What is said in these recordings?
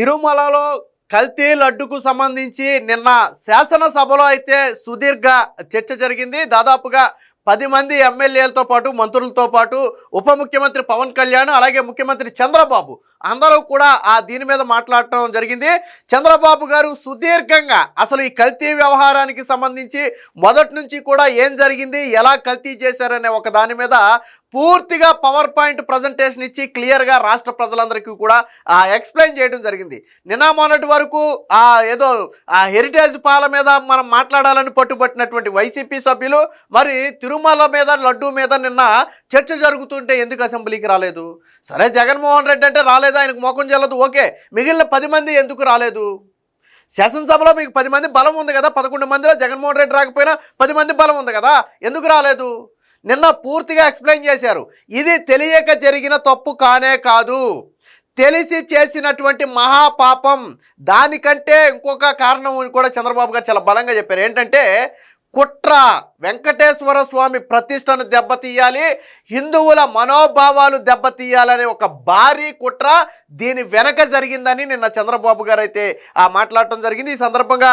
తిరుమలలో కల్తీ లడ్డుకు సంబంధించి నిన్న శాసనసభలో అయితే సుదీర్ఘ చర్చ జరిగింది. దాదాపుగా 10 మంది ఎమ్మెల్యేలతో పాటు మంత్రులతో పాటు ఉప ముఖ్యమంత్రి పవన్ కళ్యాణ్ అలాగే ముఖ్యమంత్రి చంద్రబాబు అందరూ కూడా దీని మీద మాట్లాడటం జరిగింది. చంద్రబాబు గారు సుదీర్ఘంగా అసలు ఈ కల్తీ వ్యవహారానికి సంబంధించి మొదటి నుంచి కూడా ఏం జరిగింది, ఎలా కల్తీ చేశారనే ఒక దాని మీద పూర్తిగా పవర్ పాయింట్ ప్రజెంటేషన్ ఇచ్చి క్లియర్గా రాష్ట్ర ప్రజలందరికీ కూడా ఎక్స్ప్లెయిన్ చేయడం జరిగింది. నిన్న మొన్నటి వరకు ఏదో హెరిటేజ్ పాల మీద మనం మాట్లాడాలని పట్టుబట్టినటువంటి వైసీపీ సభ్యులు మరి తిరుమల మీద లడ్డూ మీద నిన్న చర్చ జరుగుతుంటే ఎందుకు అసెంబ్లీకి రాలేదు? సరే, జగన్మోహన్ రెడ్డి అంటే రాలేదు, ఆయనకు మోకం చెల్లదు, ఓకే. మిగిలిన 10 మంది ఎందుకు రాలేదు? శాసనసభలో మీకు 10 మంది బలం ఉంది కదా, 11 మందిలో జగన్మోహన్ రెడ్డి రాకపోయినా 10 మంది బలం ఉంది కదా, ఎందుకు రాలేదు? నిన్న పూర్తిగా ఎక్స్ప్లెయిన్ చేశారు. ఇది తెలియక జరిగిన తప్పు కానే కాదు, తెలిసి చేసినటువంటి మహాపాపం. దానికంటే ఇంకొక కారణం కూడా చంద్రబాబు గారు చాలా బలంగా చెప్పారు. ఏంటంటే కుట్ర, వెంకటేశ్వర స్వామి ప్రతిష్టను దెబ్బతీయాలి, హిందువుల మనోభావాలు దెబ్బతీయాలనే ఒక భారీ కుట్ర దీని వెనక జరిగిందని నిన్న చంద్రబాబు గారు అయితే మాట్లాడటం జరిగింది. ఈ సందర్భంగా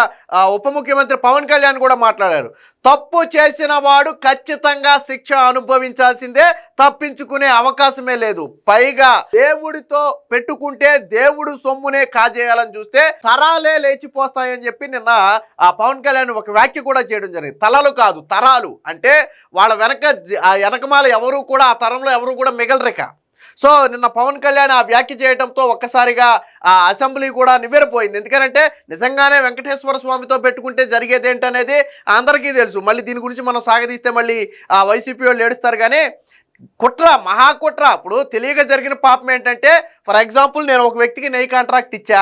ఉప ముఖ్యమంత్రి పవన్ కళ్యాణ్ కూడా మాట్లాడారు. తప్పు చేసిన వాడు ఖచ్చితంగా శిక్ష అనుభవించాల్సిందే, తప్పించుకునే అవకాశమే లేదు. పైగా దేవుడితో పెట్టుకుంటే దేవుడు సొమ్మునే కాజేయాలని చూస్తే తరాలే లేచిపోస్తాయని చెప్పి నిన్న పవన్ కళ్యాణ్ ఒక వ్యాఖ్య కూడా చేయడం జరిగింది. తలలు కాదు, తరాలు. అంటే వాళ్ళ వెనకమాల ఎవరు కూడా ఆ తరంలో ఎవరు కూడా మిగలరిక. సో నిన్న పవన్ కళ్యాణ్ వ్యాఖ్య చేయడంతో ఒక్కసారిగా అసెంబ్లీ కూడా నివ్వెరపోయింది. ఎందుకంటే నిజంగానే వెంకటేశ్వర స్వామితో పెట్టుకుంటే జరిగేది ఏంటనేది అందరికీ తెలుసు. మళ్ళీ దీని గురించి మనం సాగదీస్తే మళ్ళీ వైసీపీ వాళ్ళు ఏడుస్తారు. కానీ కుట్ర, మహాకుట్ర. ఇప్పుడు తెలియక జరిగిన పాపం ఏంటంటే, ఫర్ ఎగ్జాంపుల్ నేను ఒక వ్యక్తికి నెయ్యి కాంట్రాక్ట్ ఇచ్చా,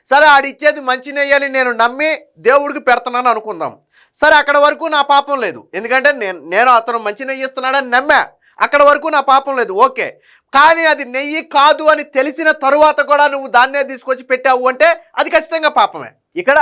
సరే ఆడిచ్చేది మంచి నెయ్యి అని నేను నమ్మి దేవుడికి పెడుతున్నాను అనుకుందాం. సరే, అక్కడ వరకు నా పాపం లేదు, ఎందుకంటే నేను అతను మంచి నెయ్యి ఇస్తున్నాడని నమ్మా, అక్కడ వరకు నా పాపం లేదు, ఓకే. కానీ అది నెయ్యి కాదు అని తెలిసిన తరువాత కూడా నువ్వు దాన్నే తీసుకొచ్చి పెట్టావు అంటే అది ఖచ్చితంగా పాపమే. ఇక్కడ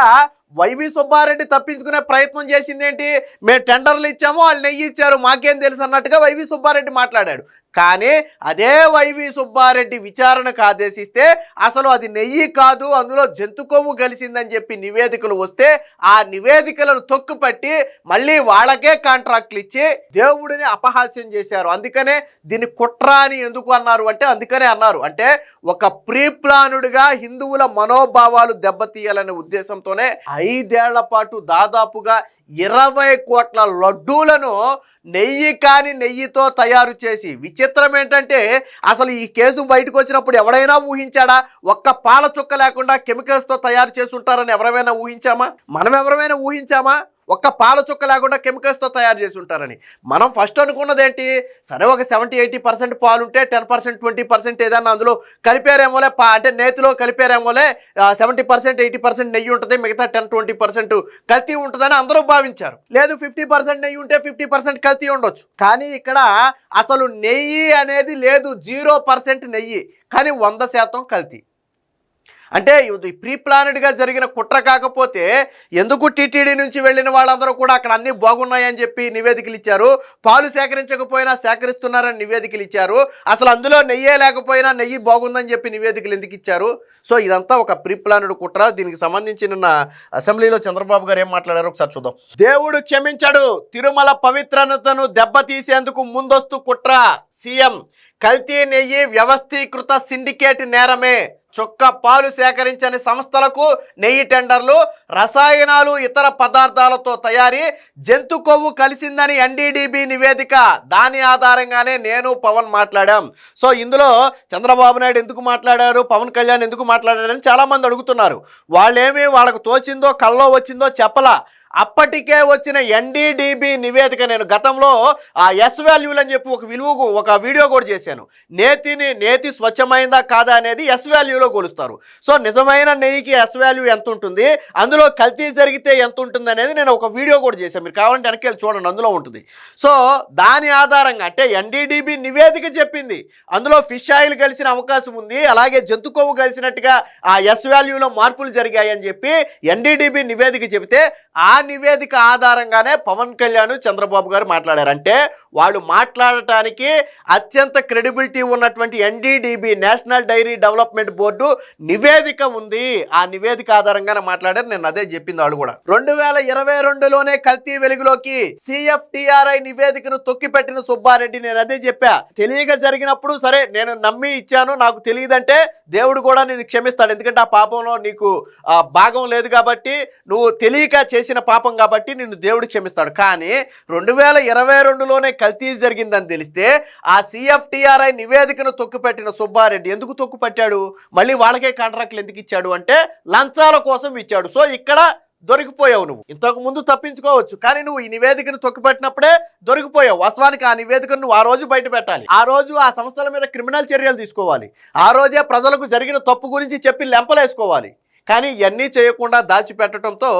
వైవి సుబ్బారెడ్డి తప్పించుకునే ప్రయత్నం చేసింది ఏంటి? మేము టెండర్లు ఇచ్చాము, వాళ్ళు నెయ్యి ఇచ్చారు, మాకేం తెలుసు అన్నట్టుగా వైవి సుబ్బారెడ్డి మాట్లాడాడు. కానీ అదే వైవి సుబ్బారెడ్డి విచారణకు ఆదేశిస్తే అసలు అది నెయ్యి కాదు, అందులో జంతు కొవ్వు కలిసిందని చెప్పి నివేదికలు వస్తే ఆ నివేదికలను తొక్కుపట్టి మళ్ళీ వాళ్ళకే కాంట్రాక్ట్లు ఇచ్చి దేవుడిని అపహాస్యం చేశారు. అందుకనే దీన్ని కుట్ర అని ఎందుకు అన్నారు అంటే అందుకనే అన్నారు. అంటే ఒక ప్రీ ప్లానుడ్గా హిందువుల మనోభావాలు దెబ్బతీయాలనే ఉద్దేశంతోనే 5 ఏళ్ల పాటు దాదాపుగా 20 కోట్ల లడ్డూలను నెయ్యి కాని నెయ్యితో తయారు చేసి, విచిత్రం ఏంటంటే అసలు ఈ కేసు బయటకు వచ్చినప్పుడు ఎవరైనా ఊహించాడా? ఒక్క పాల చుక్క లేకుండా కెమికల్స్తో తయారు చేసి ఉంటారని ఎవరైనా ఊహించామా? మనం ఎవరైనా ఊహించామా? ఒక్క పాల చుక్క లేకుండా కెమికల్స్తో తయారు చేసి ఉంటారని. మనం ఫస్ట్ అనుకున్నది ఏంటి? సరే, ఒక 70-80% పాలు ఉంటే 10% 20% ఏదన్నా అందులో కలిపారేమోలే, అంటే నేతిలో కలిపారేమోలే, 70% 80% నెయ్యి ఉంటుంది, మిగతా 10-20% కల్తీ ఉంటుందని అందరూ భావించారు. లేదు, 50% నెయ్యి ఉంటే 50% కల్తీ ఉండొచ్చు. కానీ ఇక్కడ అసలు నెయ్యి అనేది లేదు, 0% నెయ్యి, కానీ 100% కల్తీ. అంటే ఇది ప్రీ ప్లానెడ్గా జరిగిన కుట్ర కాకపోతే ఎందుకు టీటీడీ నుంచి వెళ్ళిన వాళ్ళందరూ కూడా అక్కడ అన్నీ బాగున్నాయని చెప్పి నివేదికలు ఇచ్చారు, పాలు సేకరించకపోయినా సేకరిస్తున్నారని నివేదికలు ఇచ్చారు, అసలు అందులో నెయ్యే లేకపోయినా నెయ్యి బాగుందని చెప్పి నివేదికలు ఎందుకు ఇచ్చారు? సో ఇదంతా ఒక ప్రీ ప్లానెడ్ కుట్ర. దీనికి సంబంధించి నిన్న అసెంబ్లీలో చంద్రబాబు గారు ఏం మాట్లాడారో ఒకసారి చూద్దాం. దేవుడు క్షమించడు, తిరుమల పవిత్రతను దెబ్బతీసేందుకు ముందస్తు కుట్ర. సీఎం, కల్తీ నెయ్యి వ్యవస్థీకృత సిండికేట్ నేరమే. చొక్క పాలు సేకరించని సంస్థలకు నెయ్యి టెండర్లు, రసాయనాలు ఇతర పదార్థాలతో తయారీ, జంతు కొవ్వు కలిసిందని ఎన్డీడీబీ నివేదిక. దాని ఆధారంగానే నేను పవన్ మాట్లాడాం. సో ఇందులో చంద్రబాబు నాయుడు ఎందుకు మాట్లాడారు, పవన్ కళ్యాణ్ ఎందుకు మాట్లాడారని చాలామంది అడుగుతున్నారు. వాళ్ళేమి వాళ్ళకు తోచిందో కల్లో వచ్చిందో చెప్పలా. అప్పటికే వచ్చిన ఎన్డీడీబీ నివేదిక, నేను గతంలో ఎస్ వాల్యూలు అని చెప్పి ఒక వీడియో కూడా చేశాను. నేతి స్వచ్ఛమైందా కాదా అనేది ఎస్ వాల్యూలో కొలుస్తారు. సో నిజమైన నెయ్యికి ఎస్ వాల్యూ ఎంత ఉంటుంది, అందులో కల్తీ జరిగితే ఎంత ఉంటుంది అనేది నేను ఒక వీడియో కూడా చేశాను. మీరు కావాలంటే వెనక్కి వెళ్ళి చూడండి, అందులో ఉంటుంది. సో దాని ఆధారంగా అంటే ఎన్డీడీబీ నివేదిక చెప్పింది అందులో ఫిష్ ఆయిల్ కలిసిన అవకాశం ఉంది, అలాగే జంతు కొవ్వు కలిసినట్టుగా ఆ ఎస్ వాల్యూలో మార్పులు జరిగాయని చెప్పి ఎన్డీడీబీ నివేదిక చెబితే ఆ నివేదిక ఆధారంగానే పవన్ కళ్యాణ్ చంద్రబాబు గారు మాట్లాడారు. అంటే వాళ్ళు మాట్లాడటానికి అత్యంత క్రెడిబిలిటీ ఉన్నటువంటి NDDB national dairy development board నివేదిక ఉంది. ఆ నివేదిక ఆధారంగానే మాట్లాడారు. నేను అదే చెప్పింది వాళ్ళు కూడా. 2022లోనే కల్తీ వెలుగులోకి CFTRI నివేదికను తొక్కిపెట్టిన సుబ్బారెడ్డి. నేను అదే చెప్పా, తెలియక జరిగినప్పుడు సరే నేను నమ్మి ఇచ్చాను, నాకు తెలియదంటే దేవుడు కూడా నేను క్షమిస్తాడు. ఎందుకంటే ఆ పాపంలో నీకు భాగం లేదు కాబట్టి, నువ్వు తెలియక చేసిన పాపం కాబట్టి నిన్ను దేవుడు క్షమిస్తాడు. కానీ 2022లోనే కల్తీ జరిగిందని తెలిస్తే ఆ CFTRI నివేదికను తొక్కిపెట్టిన సుబ్బారెడ్డి ఎందుకు తొక్కిపెట్టాడు? మళ్ళీ వాళ్ళకే కాంట్రాక్ట్లు ఎందుకు ఇచ్చాడు అంటే లంచాల కోసం ఇచ్చాడు. సో ఇక్కడ దొరికిపోయావు. నువ్వు ఇంతకు ముందు తప్పించుకోవచ్చు, కానీ నువ్వు ఈ నివేదికను తొక్కిపెట్టినప్పుడే దొరికిపోయావు. వాస్తవానికి ఆ నివేదికను నువ్వు ఆ రోజు బయట పెట్టాలి. ఆ రోజు ఆ సంస్థల మీద క్రిమినల్ చర్యలు తీసుకోవాలి. ఆ రోజే ప్రజలకు జరిగిన తప్పు గురించి చెప్పి లెంపలేసుకోవాలి. కానీ ఇవన్నీ చేయకుండా దాచిపెట్టడంతో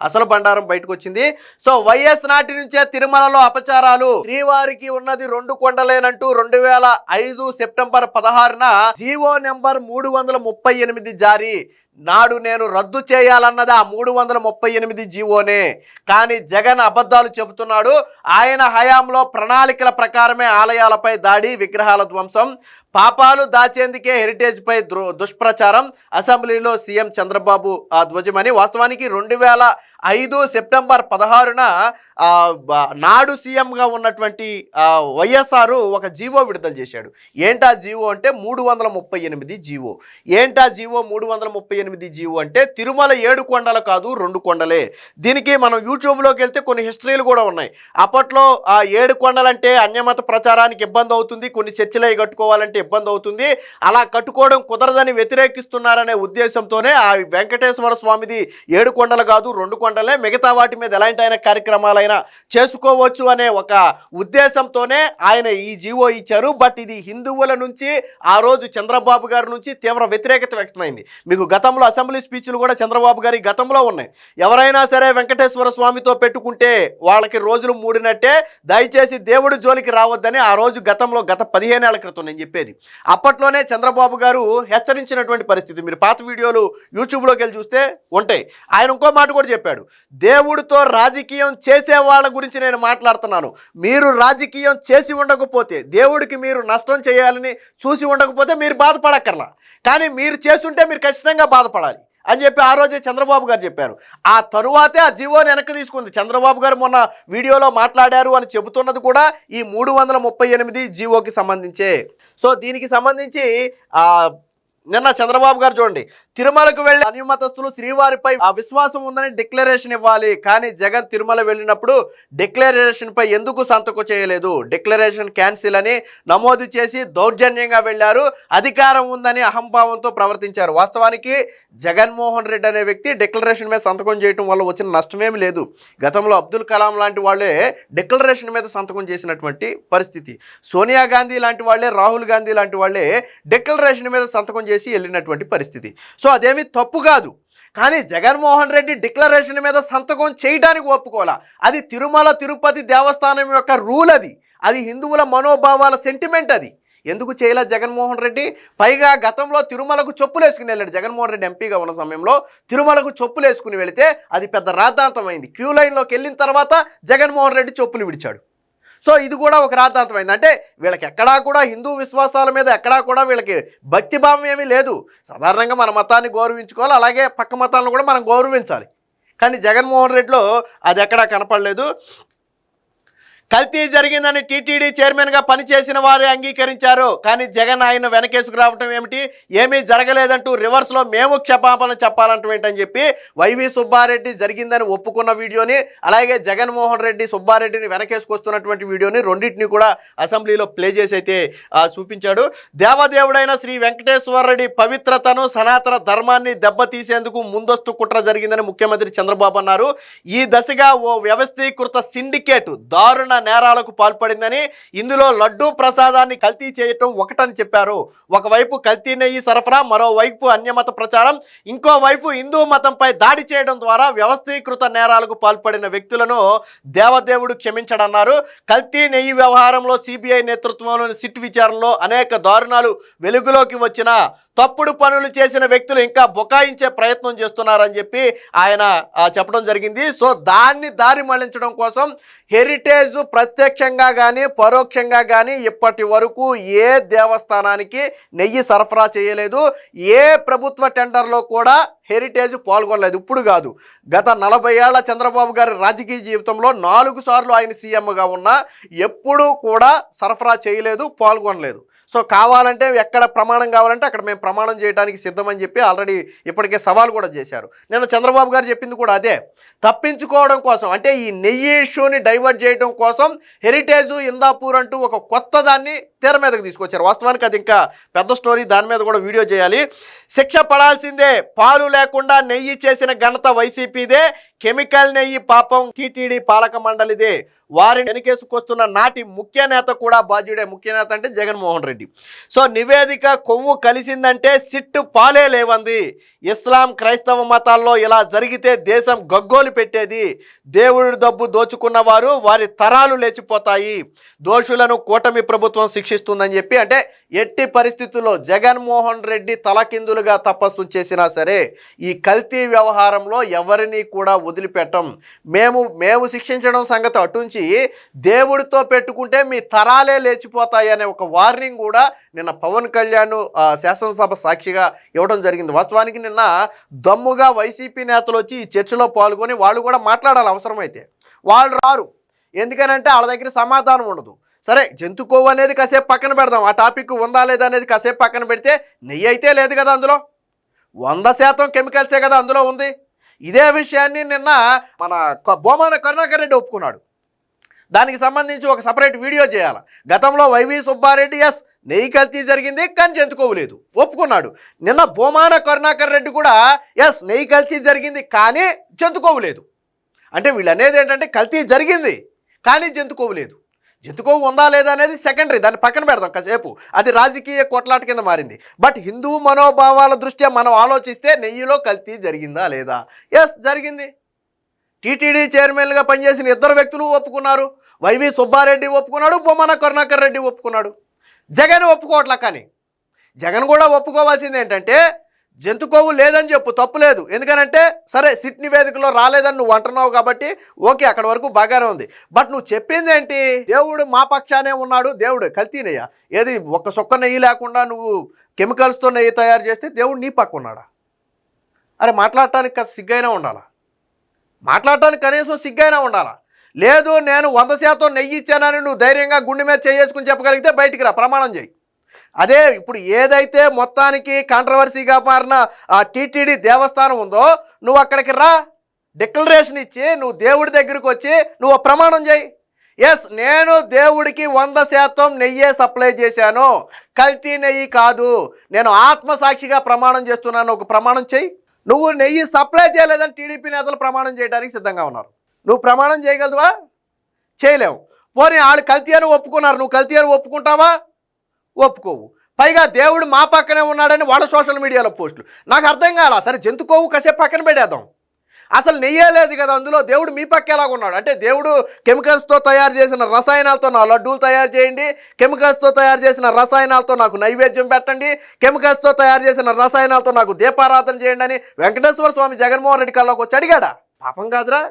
అసలు బండారం బయటకు వచ్చింది. సో వైఎస్ నాటి నుంచే తిరుమలలో అపచారాలు, శ్రీవారికి ఉన్నది 2 కొండలేనంటూ 2005 సెప్టెంబర్ 16న జీవో నెంబర్ 338 జారీ. నాడు నేను రద్దు చేయాలన్నది ఆ 338 జీవోనే. కానీ జగన్ అబద్ధాలు చెబుతున్నాడు. ఆయన హయాంలో ప్రణాళికల ప్రకారమే ఆలయాలపై దాడి, విగ్రహాల ధ్వంసం, పాపాలు దాచేందుకే హెరిటేజ్పై దుష్ప్రచారం, అసెంబ్లీలో సీఎం చంద్రబాబు ధ్వజమని. వాస్తవానికి 2005 సెప్టెంబర్ 16న నాడు సీఎంగా ఉన్నటువంటి వైఎస్ఆర్ ఒక జీవో విడుదల చేశాడు. ఏంటా జీవో అంటే 338 జీవో. ఏంటా జీవో 338 జీవో అంటే తిరుమల 7 కొండలు కాదు 2 కొండలే. దీనికి మనం యూట్యూబ్లోకి వెళ్తే కొన్ని హిస్టరీలు కూడా ఉన్నాయి. అప్పట్లో 7 కొండలంటే అన్యమత ప్రచారానికి ఇబ్బంది అవుతుంది, కొన్ని చర్చలు కట్టుకోవాలంటే ఇబ్బంది అవుతుంది, అలా కట్టుకోవడం కుదరదని వ్యతిరేకిస్తున్నారనే ఉద్దేశంతోనే ఆ వెంకటేశ్వర స్వామిది 7 కొండలు కాదు 2 కొండలే, మిగతా వాటి మీద ఎలాంటి ఆయన కార్యక్రమాలైనా చేసుకోవచ్చు అనే ఒక ఉద్దేశంతోనే ఆయన ఈ జీవో ఇచ్చారు. బట్ ఇది హిందువుల నుంచి ఆ రోజు చంద్రబాబు గారి నుంచి తీవ్ర వ్యతిరేకత వ్యక్తమైంది. మీకు గతంలో అసెంబ్లీ స్పీచ్లు కూడా చంద్రబాబు గారి గతంలో ఉన్నాయి. ఎవరైనా సరే వెంకటేశ్వర స్వామితో పెట్టుకుంటే వాళ్ళకి రోజులు మూడినట్టే, దయచేసి దేవుడి జోలికి రావద్దని ఆ రోజు గతంలో గత 15 ఏళ్ల క్రితం నేను చెప్పేది. అప్పట్లోనే చంద్రబాబు గారు హెచ్చరించినటువంటి పరిస్థితి మీరు పాత వీడియోలు యూట్యూబ్లోకి వెళ్ళి చూస్తే ఉంటాయి. ఆయన ఇంకో మాట కూడా చెప్పాడు, దేవుడితో రాజకీయం చేసే వాళ్ళ గురించి నేను మాట్లాడుతున్నాను. మీరు రాజకీయం చేసి ఉండకపోతే, దేవుడికి మీరు నష్టం చేయాలని చూసి ఉండకపోతే మీరు బాధపడక్కర్లా, కానీ మీరు చేస్తుంటే మీరు ఖచ్చితంగా బాధపడాలి అని చెప్పి ఆ రోజే చంద్రబాబు గారు చెప్పారు. ఆ తరువాతే ఆ జీవోని వెనక్కి తీసుకుంది. చంద్రబాబు గారు మొన్న వీడియోలో మాట్లాడారు అని చెబుతున్నది కూడా ఈ 338 జీవోకి సంబంధించే. సో దీనికి సంబంధించి నిన్న చంద్రబాబు గారు చూడండి, తిరుమలకు వెళ్ళి అన్యమతస్తులు శ్రీవారిపై విశ్వాసం ఉందని డిక్లరేషన్ ఇవ్వాలి, కానీ జగన్ తిరుమల వెళ్ళినప్పుడు డిక్లరేషన్ పై ఎందుకు సంతకం చేయలేదు, డిక్లరేషన్ క్యాన్సిల్ అని నమోదు చేసి దౌర్జన్యంగా వెళ్ళారు, అధికారం ఉందని అహంభావంతో ప్రవర్తించారు. వాస్తవానికి జగన్మోహన్ రెడ్డి అనే వ్యక్తి డిక్లరేషన్ మీద సంతకం చేయడం వల్ల వచ్చిన నష్టమేమి లేదు. గతంలో అబ్దుల్ కలాం లాంటి వాళ్ళే డిక్లరేషన్ మీద సంతకం చేసినటువంటి పరిస్థితి. సోనియా గాంధీ లాంటి వాళ్ళే, రాహుల్ గాంధీ లాంటి వాళ్ళే డిక్లరేషన్ మీద సంతకం చేసి వెళ్ళినటువంటి పరిస్థితి. సో అదేమి తప్పు కాదు. కానీ జగన్మోహన్ రెడ్డి డిక్లరేషన్ మీద సంతకం చేయడానికి ఒప్పుకోవాలా. అది తిరుమల తిరుపతి దేవస్థానం యొక్క రూల్, అది హిందువుల మనోభావాల సెంటిమెంట్. అది ఎందుకు చేయలే జగన్మోహన్ రెడ్డి? పైగా గతంలో తిరుమలకు చెప్పులు వేసుకుని వెళ్ళాడు. జగన్మోహన్ రెడ్డి ఎంపీగా ఉన్న సమయంలో తిరుమలకు చెప్పులు వేసుకుని వెళితే అది పెద్ద రాద్ధాంతమైంది. క్యూ లైన్లోకి వెళ్ళిన తర్వాత జగన్మోహన్ రెడ్డి చెప్పులు విడిచాడు. సో ఇది కూడా ఒక రాద్ధాంతమైంది. అంటే వీళ్ళకి ఎక్కడా కూడా హిందూ విశ్వాసాల మీద ఎక్కడా కూడా వీళ్ళకి భక్తిభావం ఏమీ లేదు. సాధారణంగా మన మతాన్ని గౌరవించుకోవాలి, అలాగే పక్క మతాలను కూడా మనం గౌరవించాలి. కానీ జగన్మోహన్ రెడ్డిలో అది ఎక్కడా కనపడలేదు. కల్తీ జరిగిందని టీటీడీ చైర్మన్గా పనిచేసిన వారే అంగీకరించారు. కానీ జగన్ ఆయన వెనకేసుకు రావటం ఏమిటి, ఏమీ జరగలేదంటూ రివర్స్లో మేము క్షమాపణ చెప్పాలంటూ ఏంటని చెప్పి వైవి సుబ్బారెడ్డి జరిగిందని ఒప్పుకున్న వీడియోని, అలాగే జగన్మోహన్ రెడ్డి సుబ్బారెడ్డిని వెనకేసుకొస్తున్నటువంటి వీడియోని రెండింటిని కూడా అసెంబ్లీలో ప్లే చేసి అయితే చూపించాడు. దేవదేవుడైన శ్రీ వెంకటేశ్వర రెడ్డి పవిత్రతను, సనాతన ధర్మాన్ని దెబ్బతీసేందుకు ముందస్తు కుట్ర జరిగిందని ముఖ్యమంత్రి చంద్రబాబు అన్నారు. ఈ దశగా ఓ వ్యవస్థీకృత సిండికేట్ దారుణ నేరాలకు పాల్పడిందని, ఇందులో లడ్డూ ప్రసాదాన్ని కల్తీ చేయటం ఒకటని చెప్పారు. ఒకవైపు కల్తీ నెయ్యి సరఫరా, మరోవైపు అన్యమత ప్రచారం, ఇంకోవైపు హిందూ మతంపై దాడి చేయడం ద్వారా వ్యవస్థీకృత నేరాలకు పాల్పడిన వ్యక్తులను దేవదేవుడు క్షమించడన్నారు. కల్తీ నెయ్యి వ్యవహారంలో సిబిఐ నేతృత్వంలోని సిట్ విచారణలో అనేక దారుణాలు వెలుగులోకి వచ్చిన తప్పుడు పనులు చేసిన వ్యక్తులు ఇంకా బొకాయించే ప్రయత్నం చేస్తున్నారని చెప్పి ఆయన చెప్పడం జరిగింది. సో దాన్ని దారి మళ్లించడం కోసం హెరిటేజ్ ప్రత్యక్షంగా కానీ పరోక్షంగా కానీ ఇప్పటి వరకు ఏ దేవస్థానానికి నెయ్యి సరఫరా చేయలేదు. ఏ ప్రభుత్వ టెండర్లో కూడా హెరిటేజ్ పాల్గొనలేదు. ఇప్పుడు కాదు, గత 40 ఏళ్ల చంద్రబాబు గారి రాజకీయ జీవితంలో 4 సార్లు ఆయన సీఎంగా ఉన్నా ఎప్పుడూ కూడా సరఫరా చేయలేదు, పాల్గొనలేదు. సో కావాలంటే ఎక్కడ ప్రమాణం కావాలంటే అక్కడ మేము ప్రమాణం చేయడానికి సిద్ధమని చెప్పి ఆల్రెడీ ఇప్పటికే సవాల్ కూడా చేశారు. నేను చంద్రబాబు గారు చెప్పింది కూడా అదే. తప్పించుకోవడం కోసం, అంటే ఈ నెయ్యి ఇష్యూని డైవర్ట్ చేయడం కోసం హెరిటేజ్ ఇందాపూర్ అంటూ ఒక కొత్త దాన్ని తెర మీదకి తీసుకొచ్చారు. వాస్తవానికి అది ఇంకా పెద్ద స్టోరీ, దాని మీద కూడా వీడియో చేయాలి. శిక్ష పడాల్సిందే, పాలు లేకుండా నెయ్యి చేసిన ఘనత వైసీపీదే, కెమికల్ నెయ్యి పాపం టీటీడీ పాలక మండలిదే, వారిని వెనకేసుకొస్తున్న నాటి ముఖ్య నేత కూడా బాధ్యుడే. ముఖ్య నేత అంటే జగన్మోహన్ రెడ్డి. సో నివేదిక కొవ్వు కలిసిందంటే సిట్టు పాలే లేవంది. ఇస్లాం క్రైస్తవ మతాల్లో ఇలా జరిగితే దేశం గగ్గోలు పెట్టేది. దేవుడి డబ్బు దోచుకున్న వారు వారి తరాలు లేచిపోతాయి. దోషులను కూటమి ప్రభుత్వం శిక్షిస్తుందని చెప్పి, అంటే ఎట్టి పరిస్థితుల్లో జగన్మోహన్ రెడ్డి తలకిందులుగా తపస్సు చేసినా సరే ఈ కల్తీ వ్యవహారంలో ఎవరిని కూడా వదిలిపెట్టం. మేము శిక్షించడం సంగతి అటుంచి దేవుడితో పెట్టుకుంటే మీ తరాలే లేచిపోతాయి అనే ఒక వార్నింగ్ కూడా నిన్న పవన్ కళ్యాణ్ శాసనసభ సాక్షిగా ఇవ్వడం జరిగింది. వాస్తవానికి నిన్న దమ్ముగా వైసీపీ నేతలు వచ్చి ఈ చర్చలో పాల్గొని వాళ్ళు కూడా మాట్లాడాలి. అవసరమైతే వాళ్ళు రారు, ఎందుకనంటే వాళ్ళ దగ్గర సమాధానం ఉండదు. సరే, జంతు కొవ్వు అనేది కాసేపు పక్కన పెడదాం, ఆ టాపిక్ ఉందా లేదా అనేది కాసేపు పక్కన పెడితే, నెయ్యి అయితే లేదు కదా అందులో, 100% కెమికల్సే కదా అందులో ఉంది. ఇదే విషయాన్ని నిన్న మన బోమాన కరుణాకర్ రెడ్డి ఒప్పుకున్నాడు. దానికి సంబంధించి ఒక సపరేట్ వీడియో చేయాలి. గతంలో వైవి సుబ్బారెడ్డి నెయ్యి కల్తీ జరిగింది కానీ జంతుకోవలేదు ఒప్పుకున్నాడు. నిన్న బోమాన కరుణాకర్ రెడ్డి కూడా నెయ్యి కల్తీ జరిగింది కానీ జంతుకోవలేదు. అంటే వీళ్ళు అనేది ఏంటంటే కల్తీ జరిగింది కానీ జంతుకోవలేదు. జంతుకోవు ఉందా లేదా అనేది సెకండరీ, దాన్ని పక్కన పెడదాం కాసేపు, అది రాజకీయ కొట్లాట కింద మారింది. బట్ హిందూ మనోభావాల దృష్ట్యా మనం ఆలోచిస్తే నెయ్యిలో కల్తీ జరిగిందా లేదా? జరిగింది. టీటీడీ చైర్మన్గా పనిచేసిన 2 వ్యక్తులు ఒప్పుకున్నారు. వైవి సుబ్బారెడ్డి ఒప్పుకున్నాడు, బొమ్మన కరుణాకర్ రెడ్డి ఒప్పుకున్నాడు. జగన్ ఒప్పుకోవట్లా. కానీ జగన్ కూడా ఒప్పుకోవాల్సింది ఏంటంటే జంతుకోవు లేదని చెప్పు, తప్పు లేదు. ఎందుకనంటే సరే సిట్ నివేదికలో రాలేదని నువ్వు అంటున్నావు కాబట్టి ఓకే, అక్కడ వరకు బాగానే ఉంది. బట్ నువ్వు చెప్పింది ఏంటి? దేవుడు మా పక్షానే ఉన్నాడు, దేవుడు కల్తీనయ్యా, ఏది ఒక్క సొక్క నెయ్యి లేకుండా నువ్వు కెమికల్స్తో నెయ్యి తయారు చేస్తే దేవుడు నీ పక్క ఉన్నాడా? అరే మాట్లాడటానికి సిగ్గైనా ఉండాలా, మాట్లాడటానికి కనీసం సిగ్గైనా ఉండాలా? లేదు నేను 100% నెయ్యి ఇచ్చానని నువ్వు ధైర్యంగా గుండె మీద చేసుకుని చెప్పగలిగితే బయటికి రా, ప్రమాణం చేయి. అదే ఇప్పుడు ఏదైతే మొత్తానికి కాంట్రవర్సీగా మారిన ఆ టీటీడీ దేవస్థానం ఉందో, నువ్వు అక్కడికి రా, డిక్లరేషన్ ఇచ్చి నువ్వు దేవుడి దగ్గరికి వచ్చి నువ్వు ప్రమాణం చేయి. నేను దేవుడికి 100% నెయ్యే సప్లై చేశాను, కల్తీ నెయ్యి కాదు, నేను ఆత్మసాక్షిగా ప్రమాణం చేస్తున్నాను, ఒక ప్రమాణం చేయి. నువ్వు నెయ్యి సప్లై చేయలేదని టీడీపీ నేతలు ప్రమాణం చేయడానికి సిద్ధంగా ఉన్నారు. నువ్వు ప్రమాణం చేయగలదువా? చేయలేవు. పోనీ వాళ్ళు కల్తీ అని ఒప్పుకున్నారు, నువ్వు కల్తీ అని ఒప్పుకుంటావా? ఒప్పుకోవు. పైగా దేవుడు మా పక్కనే ఉన్నాడని వాళ్ళ సోషల్ మీడియాలో పోస్టులు. నాకు అర్థం కాల. సరే జంతుకోవు కాసేపు పక్కన పెట్టేద్దాం, అసలు నెయ్యే లేదు కదా అందులో, దేవుడు మీ పక్క ఎలాగున్నాడు? అంటే దేవుడు కెమికల్స్తో తయారు చేసిన రసాయనాలతో నా లడ్డూలు తయారు చేయండి, కెమికల్స్తో తయారు చేసిన రసాయనాలతో నాకు నైవేద్యం పెట్టండి, కెమికల్స్తో తయారు చేసిన రసాయనాలతో నాకు దీపారాధన చేయండి అని వెంకటేశ్వర స్వామి జగన్మోహన్ రెడ్డి కల్లోకి వచ్చి అడిగాడా? పాపం కాదురా.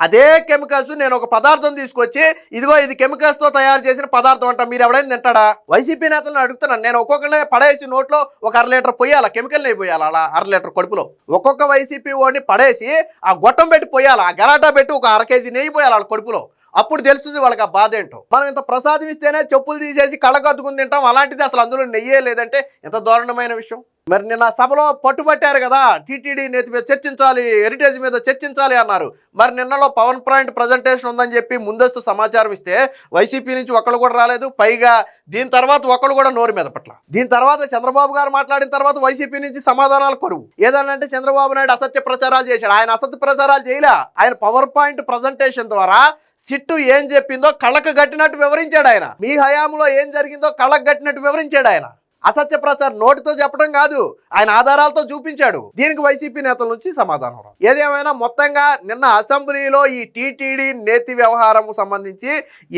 అదే కెమికల్స్ నేను ఒక పదార్థం తీసుకొచ్చి ఇదిగో ఇది కెమికల్స్తో తయారు చేసిన పదార్థం అంట, మీరు ఎవడైనా తింటాడా? వైసీపీ నేతలను అడుగుతున్నాను నేను. ఒక్కొక్కరినే పడేసి నోట్లో ఒక 1/2 లీటర్ పోయాలా, కెమికల్ నెయ్యి పోయాలా, అలా 1/2 లీటర్ కడుపులో ఒక్కొక్క వైసీపీ వాడిని పడేసి ఆ గొట్టం పెట్టి పోయాలా, ఆ గరాటా పెట్టి ఒక 1/2 కేజీ నెయ్యి పోయాలి వాళ్ళ కడుపులో. అప్పుడు తెలుస్తుంది వాళ్ళకి ఆ బాధ ఏంటో. మనం ఇంత ప్రసాదం ఇస్తేనే చెప్పులు తీసేసి కళ్ళకద్దుకుని తింటాం, అలాంటిది అసలు అందులో నెయ్యే లేదంటే ఎంత దారుణమైన విషయం. మరి నిన్న సభలో పట్టుబట్టారు కదా, టీటీడీ నేతి మీద చర్చించాలి, హెరిటేజ్ మీద చర్చించాలి అన్నారు. మరి నిన్నలో పవర్ పాయింట్ ప్రజెంటేషన్ ఉందని చెప్పి ముందస్తు సమాచారం ఇస్తే వైసీపీ నుంచి ఒకళ్ళు కూడా రాలేదు. పైగా దీని తర్వాత ఒకళ్ళు కూడా నోరు మీద పట్ల. దీని తర్వాత చంద్రబాబు గారు మాట్లాడిన తర్వాత వైసీపీ నుంచి సమాధానాలు కరువు. ఏదనంటే చంద్రబాబు నాయుడు అసత్య ప్రచారాలు చేశాడు. ఆయన అసత్య ప్రచారాలు చేయలే. ఆయన పవర్ పాయింట్ ప్రజెంటేషన్ ద్వారా సిట్టు ఏం చెప్పిందో కళ్ళకు గట్టినట్టు వివరించాడు. ఆయన మీ హయాంలో ఏం జరిగిందో కళ్ళకు గట్టినట్టు వివరించాడు. ఆయన అసత్య ప్రచారం నోటితో చెప్పడం కాదు, ఆయన ఆధారాలతో చూపించాడు. దీనికి వైసీపీ నేతల నుంచి సమాధానం రాదు. ఏదేమైనా మొత్తంగా నిన్న అసెంబ్లీలో ఈ టీటీడీ నేతి వ్యవహారం సంబంధించి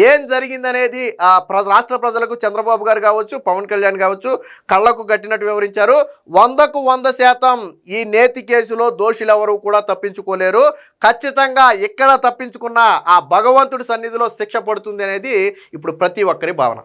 ఏం జరిగిందనేది రాష్ట్ర ప్రజలకు చంద్రబాబు గారు కావచ్చు, పవన్ కళ్యాణ్ కావచ్చు కళ్ళకు గట్టినట్టు వివరించారు. 100కు 100% ఈ నేతి కేసులో దోషులు ఎవరు కూడా తప్పించుకోలేరు. ఖచ్చితంగా ఎక్కడ తప్పించుకున్నా ఆ భగవంతుడి సన్నిధిలో శిక్ష పడుతుంది అనేది ఇప్పుడు ప్రతి ఒక్కరి భావన.